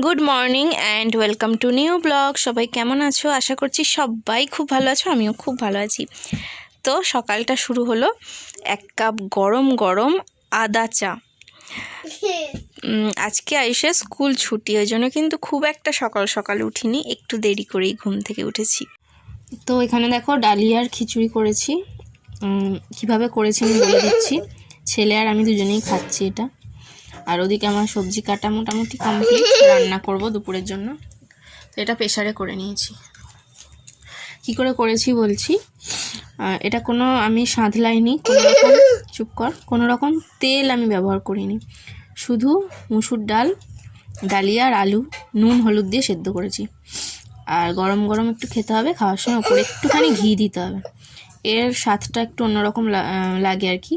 Good morning and welcome to new blog. সবাই কেমন আছো? আশা করছি সবাই খুব ভালো আছো, আমিও খুব ভালো আছি। তো সকালটা শুরু হলো এক কাপ গরম গরম আদা চা। আজকে আয়ুষের স্কুল ছুটি, ওই জন্য কিন্তু খুব একটা সকাল সকাল উঠিনি, একটু দেরি করেই ঘুম থেকে উঠেছি। তো এখানে দেখো ডালিয়ার খিচুড়ি করেছি। কিভাবে করেছি আমি বলে দিচ্ছি। ছেলে আর আমি দুজনেই খাচ্ছি এটা। আর ওদিকে আমার সবজি কাটা মোটামুটি কমপ্লিট, রান্না করব দুপুরের জন্য। তো এটা প্রেসারে করে নিয়েছি। কি করে করেছি বলছি। এটা কোনো আমি সাঁতলাইনি, কোনো রকম তেল আমি ব্যবহার করিনি। শুধু মুসুর ডাল, ডালিয়া আর আলু নুন হলুদ দিয়ে সেদ্ধ করেছি। আর গরম গরম একটু খেতে হবে, খাওয়ার সময় ওপরে একটুখানি ঘি দিতে হবে। এর স্বাদটা একটু অন্যরকম লাগে আর কি।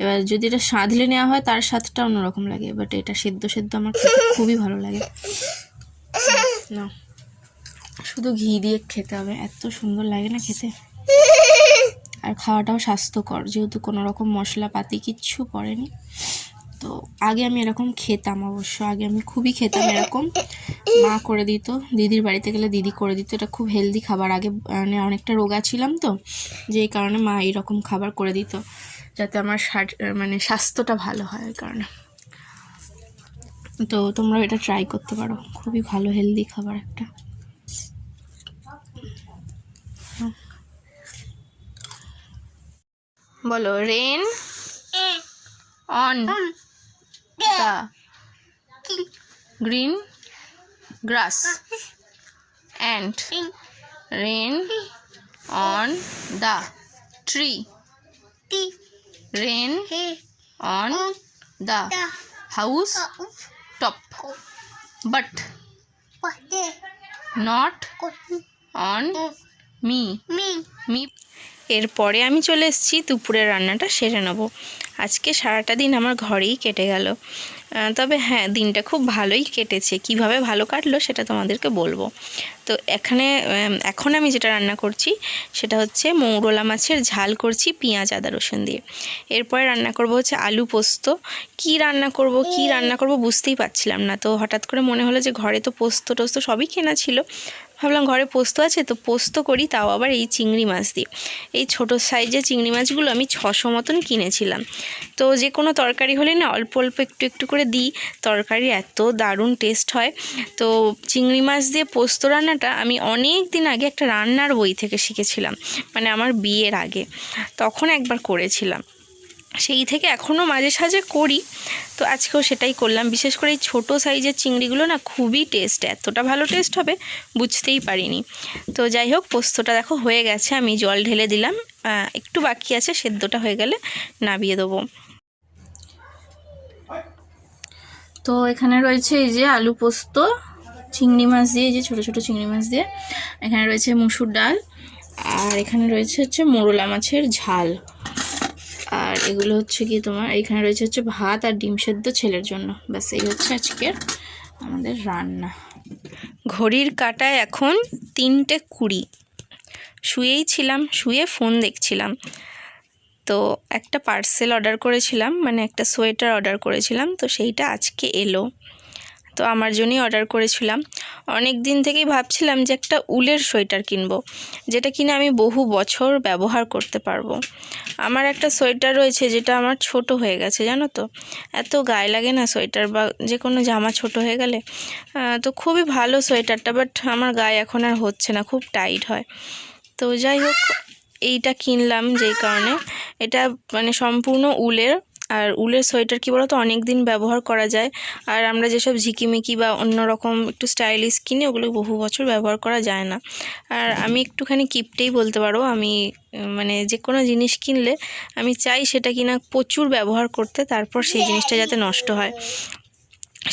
এবার যদি এটা সাঁতলে নেওয়া হয় তার স্বাদটা অন্যরকম লাগে, বাট এটা সেদ্ধ সেদ্ধ আমার খেতে খুবই ভালো লাগে। না, শুধু ঘি দিয়ে খেতে হবে, এত সুন্দর লাগে না খেতে। আর খাওয়াটাও স্বাস্থ্যকর, যেহেতু কোনো রকম মশলাপাতি কিচ্ছু পড়েনি। তো আগে আমি এরকম খেতাম, অবশ্য আগে আমি খুবই খেতাম এরকম। মা করে দিত, দিদির বাড়িতে গেলে দিদি করে দিত। এটা খুব হেলদি খাবার। আগে মানে অনেকটা রোগা ছিলাম, তো যেই কারণে মা এইরকম খাবার করে দিত, যাতে আমার স্বাস্থ্যটা ভালো হয়, ওই কারণে। তো তোমরা এটা ট্রাই করতে পারো, খুবই ভালো হেলদি খাবার একটা। বলো, rain on the green grass and rain on the tree. Rain on the house top, but not on me. এরপরে আমি চলে এসেছি দুপুরের রান্নাটা সেরে নেব। আজকে সারাটা দিন আমার ঘরেই কেটে গেল। তবে হ্যাঁ, দিনটা খুব ভালোই কেটেছে। কিভাবে ভালো কাটলো সেটা তোমাদেরকে বলবো। তো এখন আমি যেটা রান্না করছি সেটা হচ্ছে মৌরলা মাছের ঝাল করছি পেঁয়াজ আদা রসুন দিয়ে। এরপরে রান্না করব হচ্ছে আলু পোস্ত। কি রান্না করব বুঝতেই পারছিলাম না। তো হঠাৎ করে মনে হলো যে ঘরে তো পোস্ত টোস্ত সবই কেনা ছিল, ভাবলাম ঘরে পোস্ত আছে তো পোস্ত করি, তাও আবার এই চিংড়ি মাছ দিয়ে। এই ছোটো সাইজের চিংড়ি মাছগুলো আমি 600 মতন কিনেছিলাম। তো যে কোনো তরকারি হলে না অল্প অল্প একটু একটু করে দিই, তরকারি এত দারুণ টেস্ট হয়। তো চিংড়ি মাছ দিয়ে পোস্ত রান্নাটা আমি অনেক দিন আগে একটা রান্নার বই থেকে শিখেছিলাম, মানে আমার বিয়ের আগে, তখন একবার করেছিলাম। সেই থেকে এখনও মাঝে সাঝে করি। তো আজকেও সেটাই করলাম। বিশেষ করে এই ছোটো সাইজের চিংড়িগুলো না খুবই টেস্ট, এতটা ভালো টেস্ট হবে বুঝতেই পারিনি। তো যাই হোক, পোস্তটা দেখো হয়ে গেছে, আমি জল ঢেলে দিলাম। একটু বাকি আছে, সেদ্ধটা হয়ে গেলে নামিয়ে দেবো। তো এখানে রয়েছে এই যে আলু পোস্ত চিংড়ি মাছ দিয়ে, এই যে ছোটো ছোটো চিংড়ি মাছ দিয়ে। এখানে রয়েছে মুসুর ডাল, আর এখানে রয়েছে হচ্ছে মোরলা মাছের ঝাল। আর এগুলো হচ্ছে কি তোমার, এখানে রয়েছে হচ্ছে ভাত আর ডিম সেদ্ধ ছেলের জন্য। ব্যাস, এই হচ্ছে আজকের আমাদের রান্না। ঘড়ির কাঁটায় এখন 3:20। শুয়েই ছিলাম, শুয়ে ফোন দেখছিলাম। তো একটা পার্সেল অর্ডার করেছিলাম, মানে একটা সোয়েটার অর্ডার করেছিলাম, তো সেইটা আজকে এলো। তো আমার জন্যই অর্ডার করেছিলাম। অনেক দিন থেকেই ভাবছিলাম যে একটা উলের সোয়েটার কিনবো, যেটা কিনে আমি বহু বছর ব্যবহার করতে পারবো। আমার একটা সোয়েটার রয়েছে যেটা আমার ছোট হয়ে গেছে, জানো তো, এত গায়ে লাগে না সোয়েটার বা যে কোনো জামা ছোট হয়ে গেলে। তো খুবই ভালো সোয়েটারটা, বাট আমার গায়ে এখন আর হচ্ছে না, খুব টাইট হয়। তো যাই হোক, এইটা কিনলাম যেই কারণে। এটা মানে সম্পূর্ণ উলের। আর উলের সোয়েটার কী বলতো, অনেক দিন ব্যবহার করা যায়। আর আমরা যেসব ঝিকিমিকি বা অন্যরকম একটু স্টাইলিশ কিনি, ওগুলো বহু বছর ব্যবহার করা যায় না। আর আমি একটুখানি কিপটেই বলতে পারো। আমি মানে যে কোনো জিনিস কিনলে আমি চাই সেটা কিনা প্রচুর ব্যবহার করতে, তারপর সেই জিনিসটা যাতে নষ্ট হয়।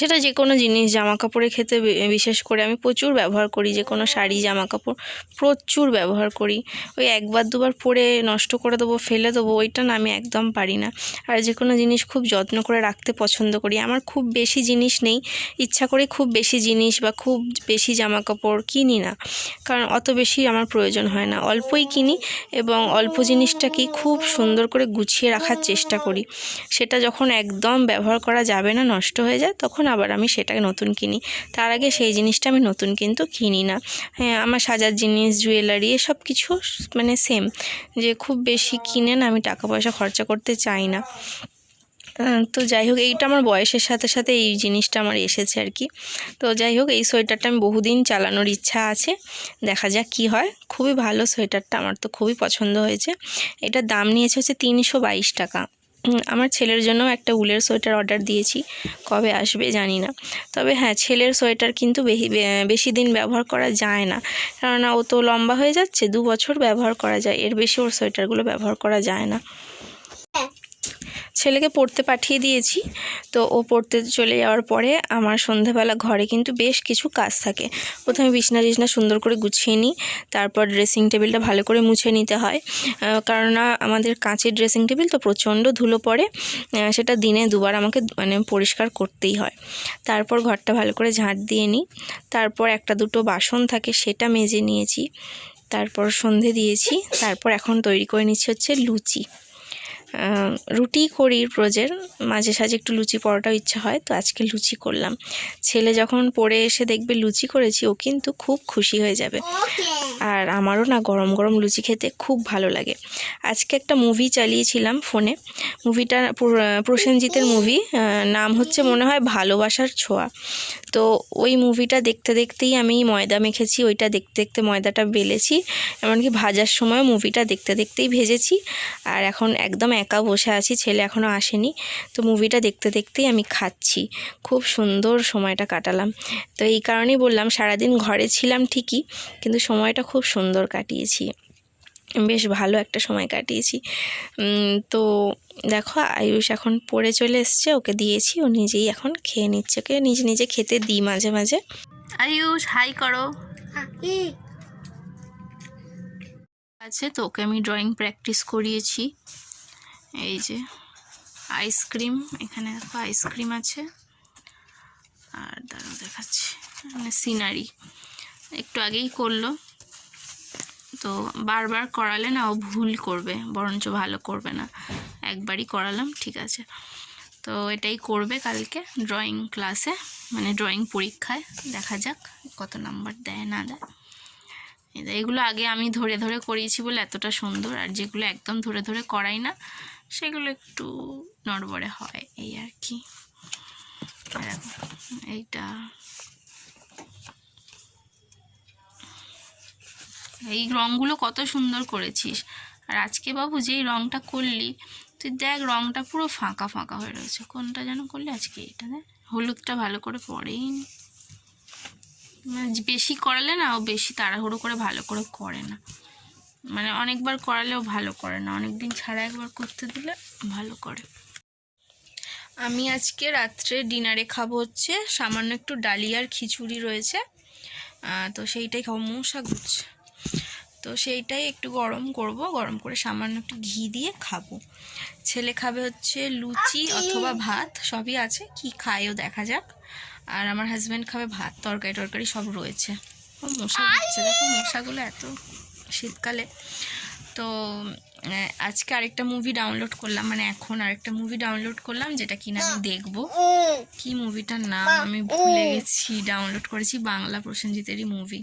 সেটা যে কোনো জিনিস, জামা কাপড়ের ক্ষেত্রে বিশেষ করে আমি প্রচুর ব্যবহার করি। যে কোনো শাড়ি জামা কাপড় প্রচুর ব্যবহার করি। ওই একবার দুবার পরে নষ্ট করে দেবো, ফেলে দেবো, ওইটা না, আমি একদম পারি না। আর যে কোনো জিনিস খুব যত্ন করে রাখতে পছন্দ করি। আমার খুব বেশি জিনিস নেই, ইচ্ছা করে খুব বেশি জিনিস বা খুব বেশি জামা কাপড় কিনি না, কারণ অত বেশি আমার প্রয়োজন হয় না। অল্পই কিনি এবং অল্প জিনিসটাকেই খুব সুন্দর করে গুছিয়ে রাখার চেষ্টা করি। সেটা যখন একদম ব্যবহার করা যাবে না, নষ্ট হয়ে যায়, তখন তখন আবার আমি সেটাকে নতুন কিনি। তার আগে সেই জিনিসটা আমি নতুন কিন্তু কিনি না। হ্যাঁ, আমার সাজার জিনিস, জুয়েলারি এসব কিছু মানে সেম, যে খুব বেশি কিনে না আমি টাকা পয়সা খরচা করতে চাই না। তো যাই হোক, এইটা আমার বয়সের সাথে সাথে এই জিনিসটা আমার এসেছে আর কি। তো যাই হোক, এই সোয়েটারটা আমি বহুদিন চালানোর ইচ্ছা আছে, দেখা যাক কি হয়। খুবই ভালো সোয়েটারটা, আমার তো খুবই পছন্দ হয়েছে। এটার দাম নিয়েছে হচ্ছে 322 টাকা। আমার ছেলের জন্য একটা উলের সোয়েটার অর্ডার দিয়েছি, কবে আসবে জানি না। তবে হ্যাঁ, ছেলের সোয়েটার কিন্তু বেশি দিন ব্যবহার করা যায় না, কেননা ও তো লম্বা হয়ে যাচ্ছে, 2 বছর ব্যবহার করা যায়, এর বেশি ওর সোয়েটারগুলো ব্যবহার করা যায় না। ছেলেকে পড়তে পাঠিয়ে দিয়েছি, তো ও পড়তে চলে যাওয়ার পরে আমার সন্ধেবেলা ঘরে কিন্তু বেশ কিছু কাজ থাকে। প্রথমে বিছনা টিছনা সুন্দর করে গুছিয়ে নিই, তারপর ড্রেসিং টেবিলটা ভালো করে মুছে নিতে হয়, কেননা আমাদের কাঁচের ড্রেসিং টেবিল তো প্রচণ্ড ধুলো পড়ে, সেটা দিনে 2 বার আমাকে মানে পরিষ্কার করতেই হয়। তারপর ঘরটা ভালো করে ঝাঁট দিয়ে নিই, তারপর 1-2 বাসন থাকে সেটা মেজে নিয়েছি, তারপর সন্ধে দিয়েছি, তারপর এখন তৈরি করে নিচ্ছি হচ্ছে লুচি। রুটি করি রোজের, মাঝে সাঝে একটু লুচি পরোটাও ইচ্ছা হয়, তো আজকে লুচি করলাম। ছেলে যখন পড়ে এসে দেখবে লুচি করেছি, ও কিন্তু খুব খুশি হয়ে যাবে। আর আমারও না গরম গরম লুচি খেতে খুব ভালো লাগে। আজকে একটা মুভি চালিয়েছিলাম ফোনে, মুভিটা প্রসেনজিতের মুভি, নাম হচ্ছে মনে হয় ভালোবাসার ছোঁয়া। তো ওই মুভিটা দেখতে দেখতেই আমি ময়দা মেখেছি, ওইটা দেখতে দেখতে ময়দাটা বেলেছি, এমনকি ভাজার সময় মুভিটা দেখতে দেখতেই ভেজেছি। আর এখন একদম একা বসে আছি, ছেলে এখনও আসেনি, তো মুভিটা দেখতে দেখতেই আমি খাচ্ছি। খুব সুন্দর সময়টা কাটালাম। তো এই কারণেই বললাম, সারাদিন ঘরে ছিলাম ঠিকই, কিন্তু সময়টা খুব সুন্দর কাটিয়েছি, বেশ ভালো একটা সময় কাটিয়েছি। তো দেখো, আয়ুষ এখন পড়ে চলে এসছে, ওকে দিয়েছি, ও নিজেই এখন খেয়ে নিচ্ছে। ওকে নিজে নিজে খেতে দিই মাঝে মাঝে। আয়ুষ হাই করো। আছে তো, ওকে আমি ড্রয়িং প্র্যাকটিস করিয়েছি। এই যে আইসক্রিম, এখানে দেখো আইসক্রিম আছে, আর দাঁড়াও দেখাচ্ছি, মানে সিনারি একটু আগেই করলো। তো বারবার করালে না ও ভুল করবে, বরঞ্চ ভালো করবে না। একবারই করালাম, ঠিক আছে। তো এটাই করবে কালকে ড্রয়িং ক্লাসে, মানে ড্রয়িং পরীক্ষায়, দেখা যাক কত নাম্বার দেয় না দেয়। এগুলো আগে আমি ধরে ধরে করিয়েছি বলে এতটা সুন্দর, আর যেগুলো একদম ধরে ধরে করাই না সেগুলো একটু নড়বড়ে হয়, এই আর কি। এইটা এই রঙগুলো কত সুন্দর করেছিস, আর আজকে বাবু যেই রঙটা করলি তুই দেখ, রঙটা পুরো ফাঁকা ফাঁকা হয়ে রয়েছে। কোনটা যেন করলি আজকে? এটা দেখ, হলুদটা ভালো করে পড়েই নি। বেশি করালে না ও বেশি তাড়াহুড়ো করে ভালো করে করে না, মানে অনেকবার করালেও ভালো করে না, অনেক দিন ছাড়া একবার করতে দিলে ভালো করে। আমি আজকে রাত্রে ডিনারে খাবো হচ্ছে সামান্য একটু ডালিয়ার খিচুড়ি রয়েছে, তো সেইটাই খাবো। মশা ঘুরছে, তো সেইটাই একটু গরম করব, গরম করে সামান্য একটু ঘি দিয়ে খাবো। ছেলে খাবে হচ্ছে লুচি অথবা ভাত, সবই আছে, কি খায়ও দেখা যাক। আর আমার হাজব্যান্ড খাবে ভাত, তরকারি টরকারি সব রয়েছে। ও মশা ঘুরছে, দেখো মশাগুলো এত শীতকালে। তো আজকে আরেকটা মুভি ডাউনলোড করলাম, মানে এখন আরেকটা মুভি ডাউনলোড করলাম, যেটা কিনা আমি দেখবো। কি মুভিটার নাম আমি ভুলে গেছি, ডাউনলোড করেছি, বাংলা প্রসেনজিতেরই মুভি,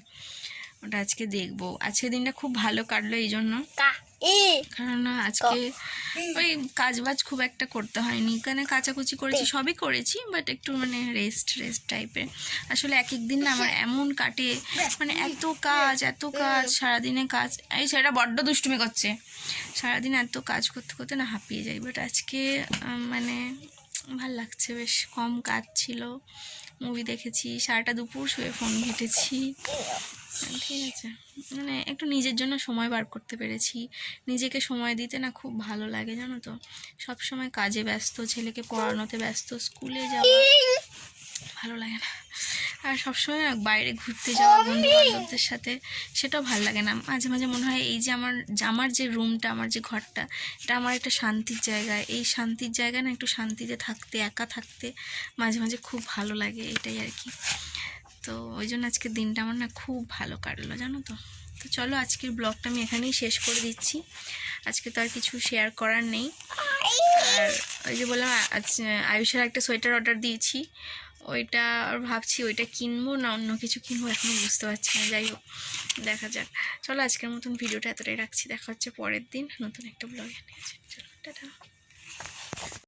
ওটা আজকে দেখবো। আজকে দিনটা খুব ভালো কাটলো এই জন্য, কারণ আজকে ওই কাজ বাজ খুব একটা করতে হয়নি, এখানে কাচাকুচি করেছি, সবই করেছি, বাট একটু মানে রেস্ট টাইপের। আসলে এক দিন না আমার এমন কাটে, মানে এত কাজ সারাদিনে কাজ, এই সেটা বড্ড দুষ্টুমি করছে, সারাদিন এত কাজ করতে করতে না হাঁপিয়ে যাই। বাট আজকে মানে ভাল লাগছে, বেশ কম কাজ ছিল, মুভি দেখেছি, সারাটা দুপুর শুয়ে ফোন ঘেটেছি, ঠিক আছে। মানে একটু নিজের জন্য সময় বার করতে পেরেছি, নিজেকে সময় দিতে না খুব ভালো লাগে, জানো তো। সব সময় কাজে ব্যস্ত, ছেলেকে পড়ানোতে ব্যস্ত, স্কুলে যাওয়া ভালো লাগে না, আর সবসময় বাইরে ঘুরতে যাওয়া বন্ধু বান্ধবদের সাথে, সেটাও ভালো লাগে না। মাঝে মাঝে মনে হয় এই যে আমার যে রুমটা, আমার যে ঘরটা, এটা আমার একটা শান্তির জায়গা, এই শান্তির জায়গায় না একটু শান্তিতে থাকতে, একা থাকতে মাঝে মাঝে খুব ভালো লাগে, এটাই আর কি। তো ওই জন্য আজকের দিনটা আমার না খুব ভালো কাটলো, জানো তো। তো চলো আজকের ব্লগটা আমি এখানেই শেষ করে দিচ্ছি, আজকে তো আর কিছু শেয়ার করার নেই। আর ওই যে বললাম, আয়ুষের একটা সোয়েটার অর্ডার দিয়েছি, ওইটা আর ভাবছি ওইটা কিনবো না অন্য কিছু কিনবো, এখনও বুঝতে পারছি না। যাই হোক, দেখা যাক। চলো আজকের মতন ভিডিওটা এতটাই রাখছি, দেখা হচ্ছে পরের দিন নতুন একটা ব্লগে নিয়ে। চলো টাটা।